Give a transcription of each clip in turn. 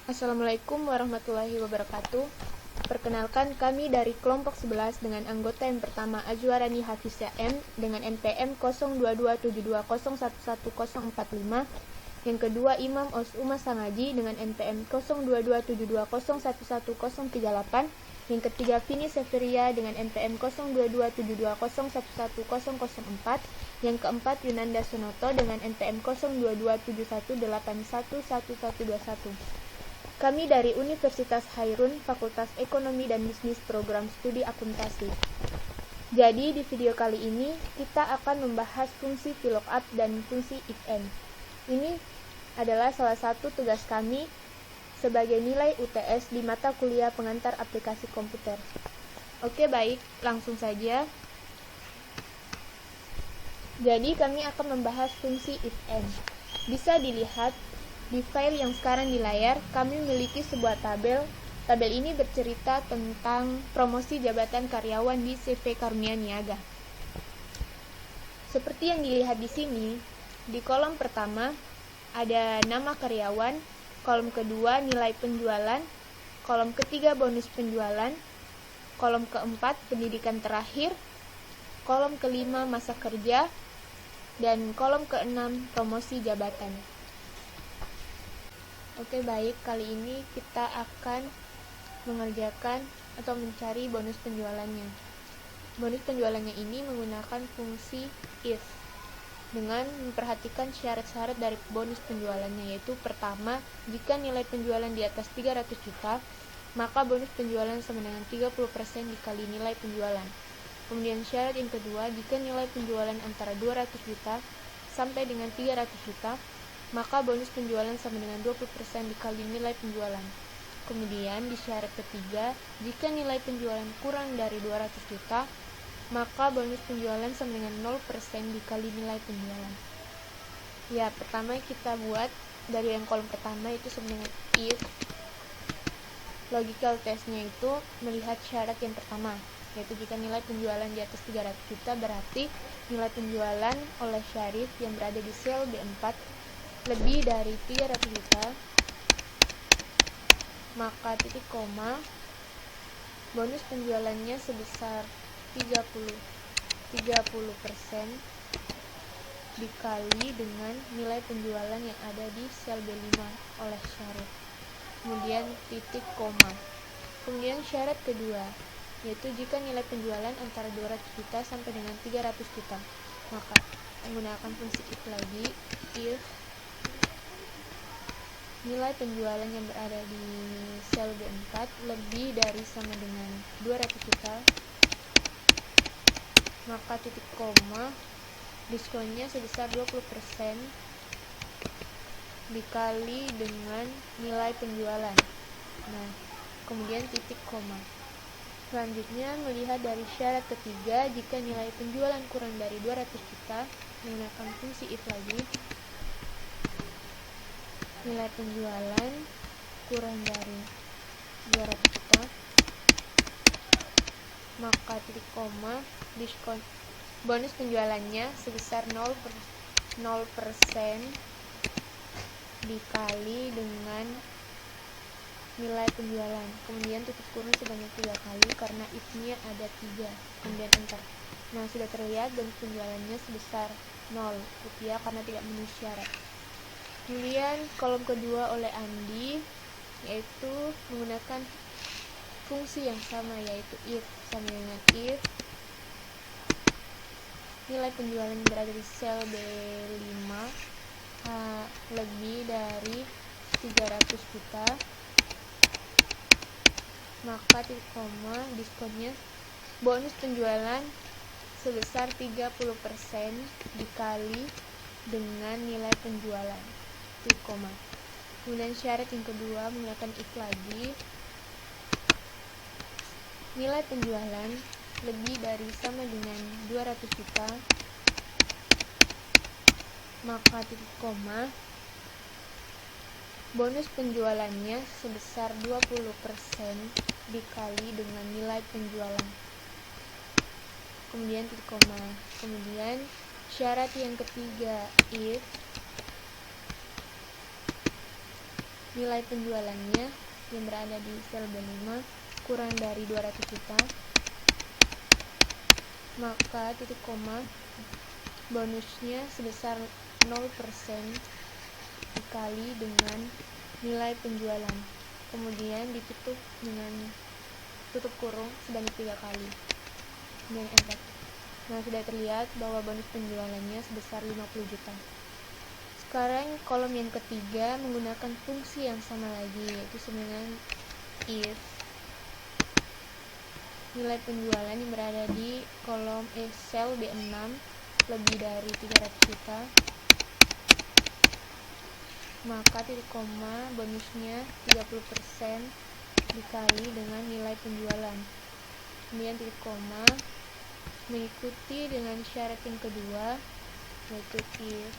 Assalamualaikum warahmatullahi wabarakatuh. Perkenalkan, kami dari kelompok 11 dengan anggota yang pertama Azwarani Hafizah M dengan NPM 022720111045, yang kedua Imam Osuma Sangaji dengan NPM 022720111038, yang ketiga Vini Severia dengan NPM 022720111004, yang keempat Yunanda Sunoto dengan NPM 022718111121. Kami dari Universitas Hairun, Fakultas Ekonomi dan Bisnis Program Studi Akuntansi. Jadi di video kali ini kita akan membahas fungsi VLOOKUP dan fungsi if/and. Ini adalah salah satu tugas kami sebagai nilai UTS di mata kuliah pengantar aplikasi komputer. Oke, baik, langsung saja. Jadi kami akan membahas fungsi if/and. Bisa dilihat di file yang sekarang di layar, kami memiliki sebuah tabel. Tabel ini bercerita tentang promosi jabatan karyawan di CV Karunia Niaga. Seperti yang dilihat di sini, di kolom pertama ada nama karyawan, kolom kedua nilai penjualan, kolom ketiga bonus penjualan, kolom keempat pendidikan terakhir, kolom kelima masa kerja, dan kolom keenam promosi jabatan. Oke, baik, kali ini kita akan mengerjakan atau mencari bonus penjualannya. Bonus penjualannya ini menggunakan fungsi if dengan memperhatikan syarat-syarat dari bonus penjualannya, yaitu pertama, jika nilai penjualan di atas 300 juta, maka bonus penjualan sama dengan 30% dikali nilai penjualan. Kemudian syarat yang kedua, jika nilai penjualan antara 200 juta sampai dengan 300 juta, maka bonus penjualan sama dengan 20% dikali nilai penjualan. Kemudian di syarat ketiga, jika nilai penjualan kurang dari 200 juta, maka bonus penjualan sama dengan 0% dikali nilai penjualan. Ya, pertama kita buat dari yang kolom pertama itu sama dengan if. Logical testnya itu melihat syarat yang pertama, yaitu jika nilai penjualan di atas 300 juta berarti nilai penjualan oleh Syarif yang berada di sel B4 lebih dari 300 juta, maka titik koma bonus penjualannya sebesar 30% dikali dengan nilai penjualan yang ada di sel B5 oleh Syarif, kemudian titik koma. Kemudian syarat kedua, yaitu jika nilai penjualan antara 200 juta sampai dengan 300 juta, maka menggunakan fungsi if lagi, if nilai penjualan yang berada di sel B4 lebih dari sama dengan 200 juta, maka titik koma diskonnya sebesar 20% dikali dengan nilai penjualan. Nah, kemudian titik koma. Selanjutnya melihat dari syarat ketiga, jika nilai penjualan kurang dari 200 juta, menggunakan fungsi if lagi, nilai penjualan kurang dari 200 juta, maka titik koma diskon bonus penjualannya sebesar 0% dikali dengan nilai penjualan. Kemudian titik kurung sebanyak 3 kali karena if-nya ada 3, kemudian enter. Nah, sudah terlihat bonus penjualannya sebesar 0 rupiah karena tidak memenuhi syarat. Kemudian kolom kedua oleh Andi, yaitu menggunakan fungsi yang sama, yaitu if sama dengan if nilai penjualan yang berada di sel B5 lebih dari 300 juta, maka titik koma diskonnya bonus penjualan sebesar 30% dikali dengan nilai penjualan, titik koma. Kemudian syarat yang kedua menggunakan if lagi, nilai penjualan lebih dari sama dengan 200 juta, maka titik koma bonus penjualannya sebesar 20% dikali dengan nilai penjualan, kemudian titik koma. Kemudian syarat yang ketiga if nilai penjualannya yang berada di sel B5 kurang dari 200 juta, maka titik koma bonusnya sebesar 0% dikali dengan nilai penjualan, kemudian ditutup dengan tutup kurung sebanyak 3 kali, kemudian enter. Nah, sudah terlihat bahwa bonus penjualannya sebesar 50 juta. Sekarang kolom yang ketiga menggunakan fungsi yang sama lagi, yaitu dengan if nilai penjualan yang berada di kolom sel B6 lebih dari 300 juta, maka titik koma bonusnya 30% dikali dengan nilai penjualan, kemudian titik koma mengikuti dengan syarat yang kedua, yaitu if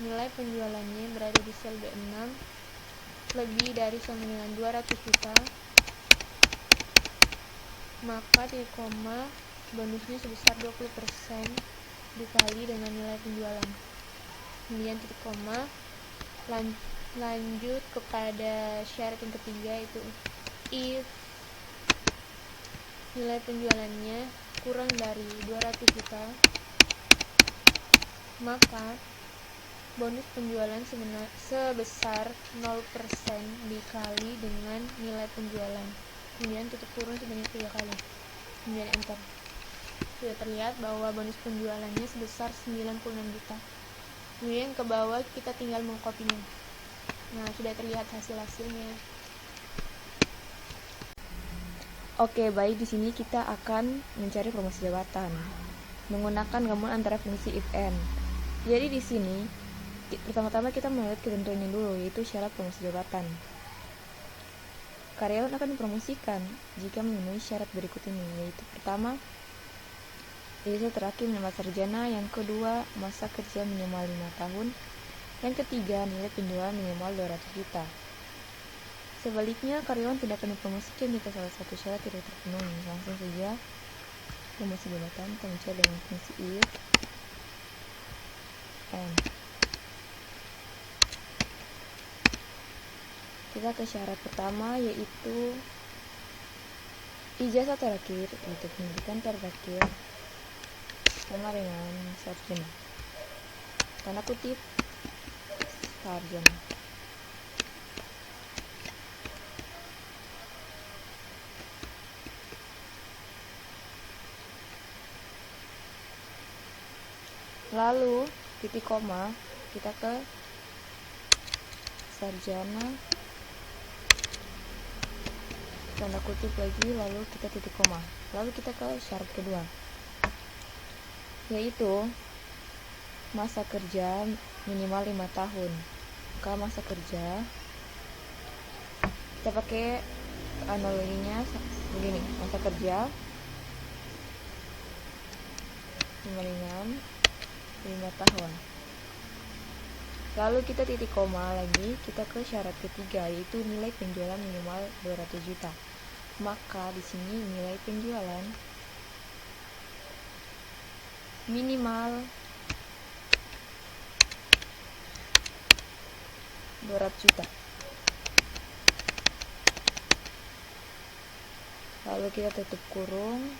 nilai penjualannya berada di sel B6 lebih dari sama dengan 200 juta, maka titik koma bonusnya sebesar 20% dikali dengan nilai penjualan, kemudian titik koma lanjut kepada syarat yang ketiga, yaitu if nilai penjualannya kurang dari 200 juta, maka bonus penjualan sebesar 0% dikali dengan nilai penjualan, kemudian tutup kurung sebanyak 3 kali, kemudian enter. Sudah terlihat bahwa bonus penjualannya sebesar 96 juta. Kemudian ke bawah kita tinggal mengkopinya. Nah, sudah terlihat hasilnya. Oke, baik, di sini kita akan mencari promosi jabatan menggunakan gabungan antara fungsi if and. Jadi di sini pertama-tama kita melihat ketentuannya dulu, yaitu syarat promosi jabatan. Karyawan akan dipromosikan jika memenuhi syarat berikut ini, yaitu pertama, ijazah terakhir minimal sarjana, yang kedua, masa kerja minimal 5 tahun, yang ketiga, nilai penjualan minimal 200 juta. Sebaliknya, karyawan tidak akan dipromosikan jika salah satu syarat tidak terpenuhi. Langsung saja, promosi jabatan kita mencari dengan fungsi if and. Kita ke syarat pertama, yaitu ijazah terakhir, yaitu pendidikan terakhir sama dengan sarjana, tanda kutip sarjana. Lalu titik koma kita ke sarjana, tanda kutip lagi, lalu kita titik koma. Lalu kita ke syarat kedua, yaitu masa kerja minimal 5 tahun. Maka masa kerja kita pakai analoginya begini, masa kerja dengan 5 tahun. Lalu kita titik koma lagi, kita ke syarat ketiga, yaitu nilai penjualan minimal 200 juta. Maka di sini nilai penjualan minimal 200 juta. Lalu kita tutup kurung,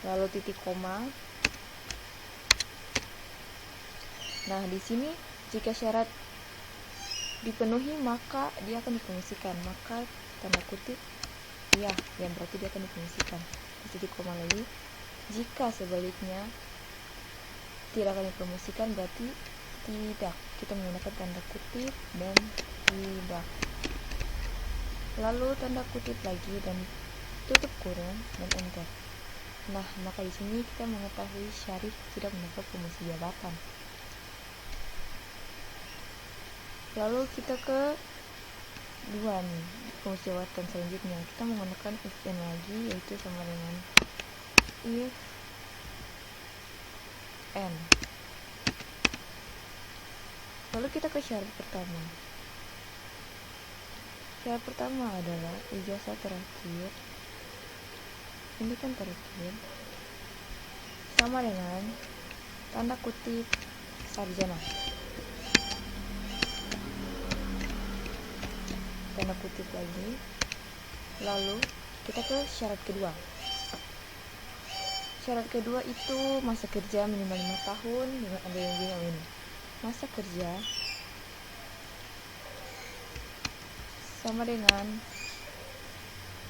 lalu titik koma. Nah, di sini jika syarat dipenuhi maka dia akan dipromosikan, maka tanda kutip ya, yang berarti dia akan dipromosikan. Titik koma lagi. Jika sebaliknya tidak akan dipromosikan, berarti tidak. Kita menggunakan tanda kutip dan tidak. Lalu tanda kutip lagi dan tutup kurung dan enter. Nah, maka di sini kita mengetahui Syarif tidak mendapat promosi jabatan. Lalu kita ke dua nih, promosi jabatan selanjutnya. Kita menggunakan if and lagi, yaitu sama dengan if and. Lalu kita ke syarat pertama. Syarat pertama adalah ijazah terakhir, pendidikan terakhir sama dengan tanda kutip sarjana. kutip lagi. Lalu kita ke syarat kedua. Syarat kedua itu masa kerja minimal 5 tahun dengan ada yang bilang ini. Masa kerja sama dengan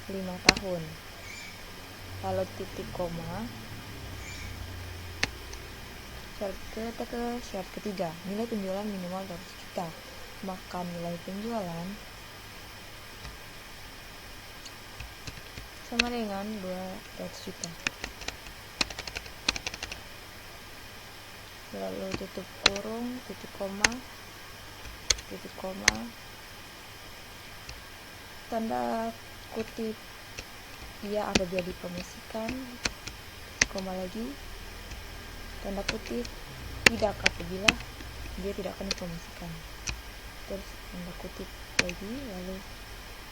5 tahun. Lalu titik koma. Kita ke syarat ketiga, nilai penjualan minimal 200 juta. Maka nilai penjualan sama dengan 200 juta. Lalu tutup kurung, titik koma, tanda kutip ia apabila dipromosikan, koma lagi, tanda kutip tidak apabila dia tidak akan dipromosikan, terus tanda kutip lagi, lalu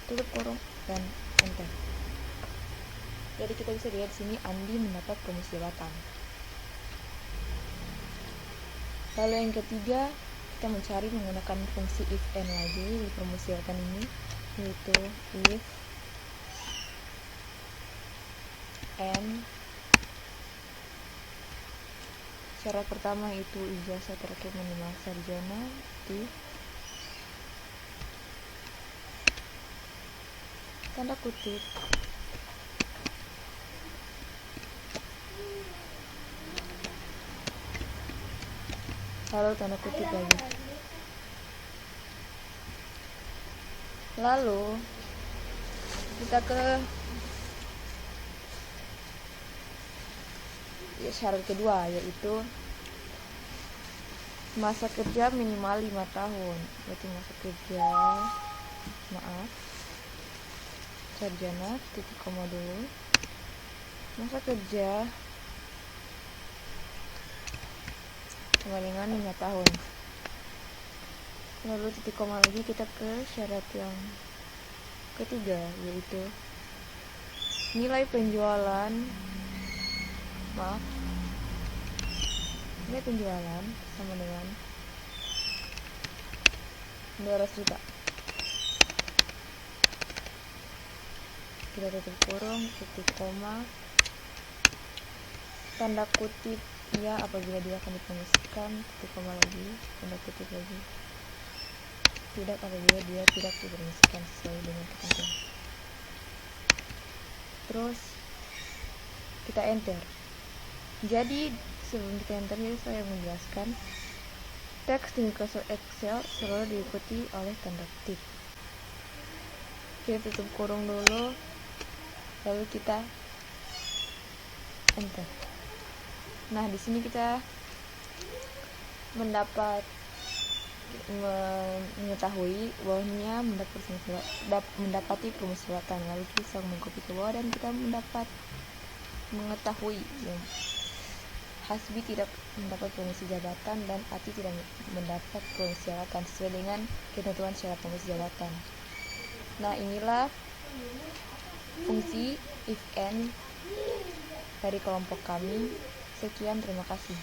tutup kurung dan enter. Jadi kita bisa lihat sini Andi mendapat promosi jabatan. Lalu yang ketiga, kita mencari menggunakan fungsi if and lagi di promosi jabatan ini, yaitu if and. Syarat pertama itu ijazah terakhir minimal sarjana di tanda kutip lalu tanda kutip lagi. Lalu kita ke syarat kedua, yaitu masa kerja minimal 5 tahun. Berarti masa kerja sarjana, titik koma dulu, masa kerja sama dengan 5 tahun. Lalu titik koma lagi, kita ke syarat yang ketiga, yaitu nilai penjualan sama dengan 200 juta. Kita tutup kurung, titik koma, tanda kutip ya apabila dia akan dipromosikan, titik koma lagi, tanda kutip lagi, tidak apabila dia tidak dipromosikan sesuai dengan ketentuan. Terus kita enter. Jadi sebelum kita enter, saya menjelaskan teks di Microsoft Excel selalu diikuti oleh tanda kutip. Kita tutup kurung dulu, lalu kita enter. Nah, di sini kita mengetahui bahwanya mendapati promosi jabatan. Lalu kita mengcopy ke bawah dan kita mengetahui yang Hasbi tidak mendapat promosi jabatan dan Ati tidak mendapat promosi jabatan sesuai dengan ketentuan syarat promosi jabatan. Nah, inilah fungsi if and dari kelompok kami. Sekian, terima kasih.